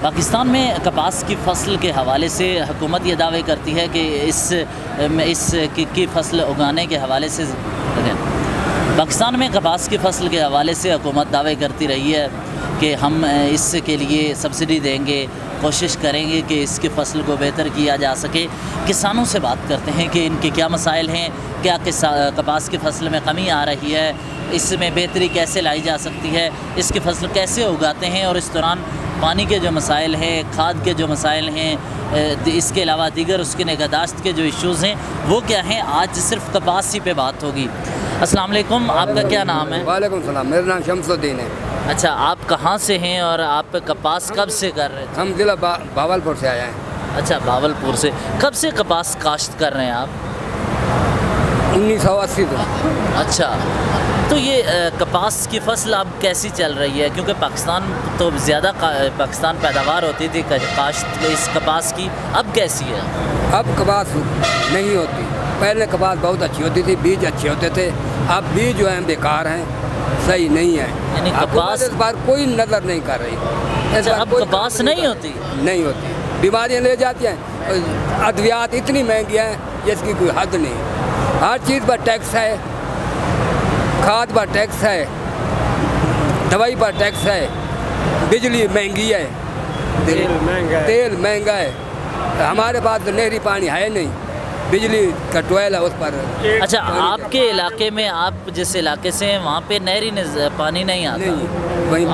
پاکستان میں کپاس کی فصل کے حوالے سے حکومت یہ دعوے کرتی ہے کہ اس کی فصل اگانے کے حوالے سے پاکستان میں کپاس کی فصل کے حوالے سے حکومت دعوے کرتی رہی ہے کہ ہم اس کے لیے سبسڈی دیں گے، کوشش کریں گے کہ اس کی فصل کو بہتر کیا جا سکے۔ کسانوں سے بات کرتے ہیں کہ ان کے کیا مسائل ہیں، کیا کپاس کی فصل میں کمی آ رہی ہے، اس میں بہتری کیسے لائی جا سکتی ہے، اس کی فصل کیسے اگاتے ہیں، اور اس دوران پانی کے جو مسائل ہیں، کھاد کے جو مسائل ہیں، اس کے علاوہ دیگر اس کے نگہداشت کے جو ایشوز ہیں وہ کیا ہیں۔ آج صرف کپاس ہی پہ بات ہوگی۔ السلام علیکم، آپ کا کیا نام ہے؟ وعلیکم السلام، میرا نام شمس الدین ہے۔ اچھا، آپ کہاں سے ہیں اور آپ کپاس کب سے کر رہے ہیں؟ ہم ضلع بھاولپور سے آئے ہیں۔ اچھا، بھاولپور سے۔ کب سے کپاس کاشت کر رہے ہیں آپ؟ 1980 سے۔ اچھا، تو یہ کپاس کی فصل اب کیسی چل رہی ہے؟ کیونکہ پاکستان تو زیادہ پاکستان پیداوار ہوتی تھی کاشت اس کپاس کی، اب کیسی ہے؟ اب کپاس نہیں ہوتی۔ پہلے کپاس بہت اچھی ہوتی تھی، بیج اچھے ہوتے تھے۔ اب بیج جو ہیں بیکار ہیں، صحیح نہیں ہے۔ یعنی کپاس اس بار کوئی نظر نہیں کر رہی۔ اچھا، اب کپاس نہیں ہوتی؟ نہیں ہوتی، بیماریاں لے جاتی ہیں۔ ادویات اتنی مہنگی ہیں جس کی کوئی حد نہیں۔ ہر چیز پر ٹیکس ہے، کھاد پر ٹیکس ہے، دوائی پر ٹیکس ہے، بجلی مہنگی ہے، تیل مہنگا ہے۔ ہمارے پاس تو نہری پانی ہے نہیں، بجلی کا ٹویل ہے اس پر۔ اچھا، آپ کے علاقے میں، آپ جس علاقے سے ہیں وہاں پہ نہری پانی نہیں آتا؟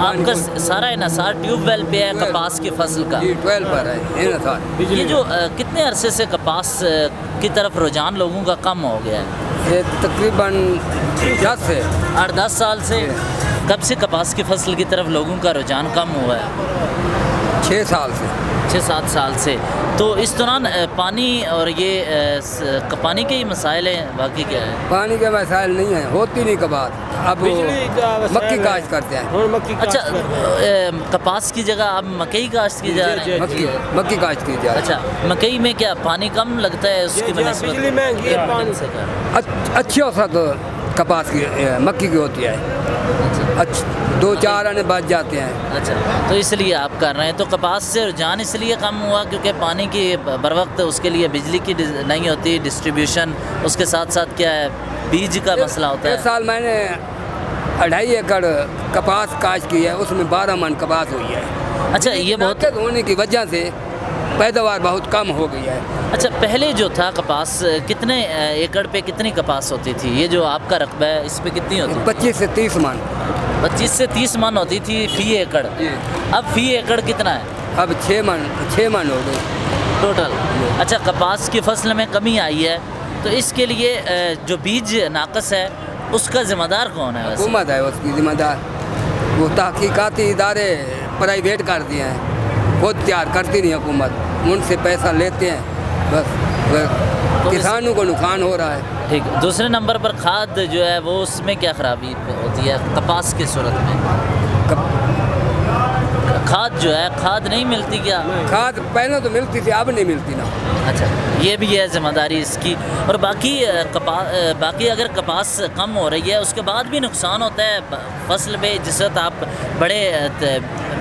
آپ کا سارا انحصار ٹیوب ویل پہ ہے کپاس کی فصل کا؟ جی، ٹویل پر ہے انحصار۔ یہ جو کتنے عرصے سے کپاس کی طرف رجحان لوگوں کا کم ہو گیا ہے؟ یہ تقریباً 10 سال سے۔ کب سے کپاس کی فصل کی طرف لوگوں کا رجحان کم ہوا ہے؟ 6 سال سے۔ 6-7 سال سے۔ تو اس دوران پانی اور یہ پانی کے ہی مسائل ہیں، باقی کیا ہے؟ پانی کے مسائل نہیں ہیں، ہوتی نہیں کپاس۔ اب مکئی کاشت کرتے ہیں۔ اچھا، کپاس کی جگہ اب مکئی کاشت کی جا رہی ہے؟ مکئی کاشت کی جا رہی ہے۔ اچھا، مکئی میں کیا پانی کم لگتا ہے اس کی بنسبت؟ اچھی اوسط کپاس کی مکئی کی ہوتی ہے، 2-4 آنے بچ جاتے ہیں۔ اچھا، تو اس لیے آپ کر رہے ہیں۔ تو کپاس سے رجحان اس لیے کم ہوا کیونکہ پانی کی بر وقت اس کے لیے بجلی کی نہیں ہوتی ڈسٹریبیوشن، اس کے ساتھ ساتھ کیا ہے بیج کا مسئلہ ہوتا ہے۔ اس سال میں نے 2.5 ایکڑ کپاس کاشت کی ہے، اس میں 12 من کپاس ہوئی ہے۔ اچھا، یہ بہت ہونے کی وجہ سے پیداوار بہت کم ہو گئی ہے۔ اچھا، پہلے جو تھا کپاس کتنے ایکڑ پہ کتنی کپاس ہوتی تھی؟ یہ جو آپ کا رقبہ ہے اس پہ کتنی ہوتی ہے؟ 25 سے 30 من۔ 25 سے 30 من ہوتی تھی فی ایکڑ۔ اب فی ایکڑ کتنا ہے؟ اب 6 من ہو گئی ٹوٹل۔ اچھا، کپاس کی فصل میں کمی آئی ہے، تو اس کے لیے جو بیج ناقص ہے اس کا ذمہ دار کون ہے؟ حکومت ہے اس کی ذمہ دار۔ وہ تحقیقاتی ادارے پرائیویٹ کر دیے ہیں، خود تیار کرتی نہیں حکومت، ان سے پیسہ لیتے ہیں، بس کسانوں کو نقصان ہو رہا ہے۔ ٹھیک۔ دوسرے نمبر پر کھاد جو ہے وہ اس میں کیا خرابی ہوتی ہے کپاس کی صورت میں؟ کھاد جو ہے، کھاد نہیں ملتی کیا؟ کھاد پہلے تو ملتی تھی، اب نہیں ملتی نا۔ اچھا، یہ بھی ہے ذمہ داری اس کی۔ اور باقی اگر کپاس کم ہو رہی ہے اس کے بعد بھی نقصان ہوتا ہے فصل میں، جس وقت آپ بڑے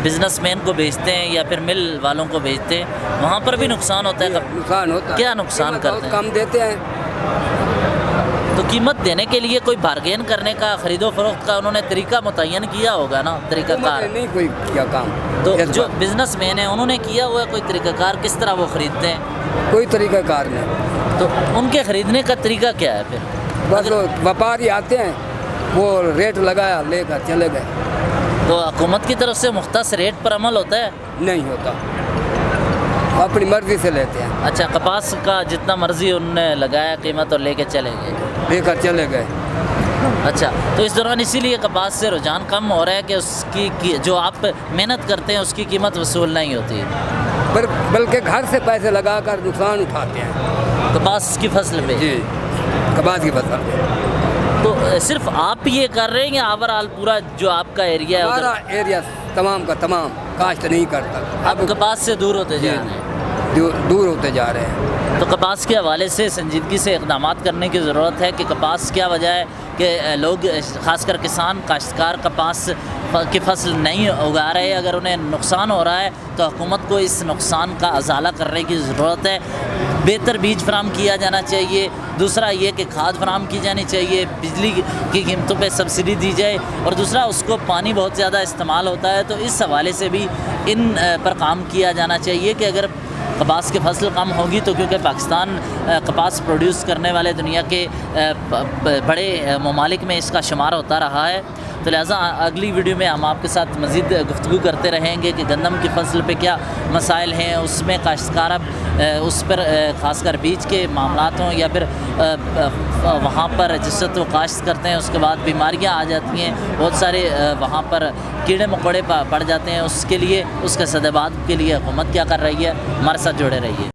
بزنس مین کو بیچتے ہیں یا پھر مل والوں کو بیچتے ہیں وہاں پر بھی نقصان ہوتا ہے۔ نقصان ہوتا ہے۔ کیا نقصان کرتے ہیں؟ کم دیتے ہیں۔ تو قیمت دینے کے لیے کوئی بارگین کرنے کا، خرید و فروخت کا انہوں نے طریقہ متعین کیا ہوگا نا، طریقہ کار؟ نہیں کوئی کیا کام۔ تو جو بزنس مین ہیں انہوں نے کیا ہوا ہے کوئی طریقہ کار، کس طرح وہ خریدتے ہیں؟ کوئی طریقہ کار نہیں۔ تو ان کے خریدنے کا طریقہ کیا ہے پھر؟ بس وپاری آتے ہیں، وہ ریٹ لگایا لے کر چلے گئے۔ تو حکومت کی طرف سے مختص ریٹ پر عمل ہوتا ہے؟ نہیں ہوتا، اپنی مرضی سے لیتے ہیں۔ اچھا، کپاس کا جتنا مرضی انہوں نے لگایا قیمت اور لے کے چلے گئے؟ لے کر چلے گئے۔ اچھا، تو اس دوران اسی لیے کپاس سے رجحان کم ہو رہا ہے کہ اس کی جو آپ محنت کرتے ہیں اس کی قیمت وصول نہیں ہوتی ہے، بلکہ گھر سے پیسے لگا کر نقصان اٹھاتے ہیں کپاس کی فصل پہ۔ جی، کپاس کی فصل پہ۔ تو صرف آپ یہ کر رہے ہیں یا اوورآل پورا جو آپ کا ایریا ہے ہمارا ایریا تمام کا تمام کاشت نہیں کرتا، اب کپاس سے دور ہوتے جا رہے ہیں؟ دور ہوتے جا رہے ہیں۔ تو کپاس کے حوالے سے سنجیدگی سے اقدامات کرنے کی ضرورت ہے کہ کپاس کیا وجہ ہے کہ کہ لوگ خاص کر کسان کاشتکار کپاس کی فصل نہیں اگا رہے، اگر انہیں نقصان ہو رہا ہے تو حکومت کو اس نقصان کا ازالہ کرنے کی ضرورت ہے۔ بہتر بیج فراہم کیا جانا چاہیے، دوسرا یہ کہ کھاد فراہم کی جانی چاہیے، بجلی کی قیمتوں پہ سبسڈی دی جائے، اور دوسرا اس کو پانی بہت زیادہ استعمال ہوتا ہے، تو اس حوالے سے بھی ان پر کام کیا جانا چاہیے کہ اگر کپاس کی فصل کم ہوگی تو کیونکہ پاکستان کپاس پروڈیوس کرنے والے دنیا کے بڑے ممالک میں اس کا شمار ہوتا رہا ہے، تو لہٰذا اگلی ویڈیو میں ہم آپ کے ساتھ مزید گفتگو کرتے رہیں گے کہ گندم کی فصل پہ کیا مسائل ہیں، اس میں کاشتکار اب اس پر خاص کر بیج کے معاملات ہوں یا پھر وہاں پر جس وقت وہ کاشت کرتے ہیں اس کے بعد بیماریاں آ جاتی ہیں، بہت سارے وہاں پر کیڑے مکوڑے پڑ جاتے ہیں، اس کے لیے اس کے سدبات کے لیے حکومت کیا کر رہی ہے، ہمارے ساتھ جڑے رہیے۔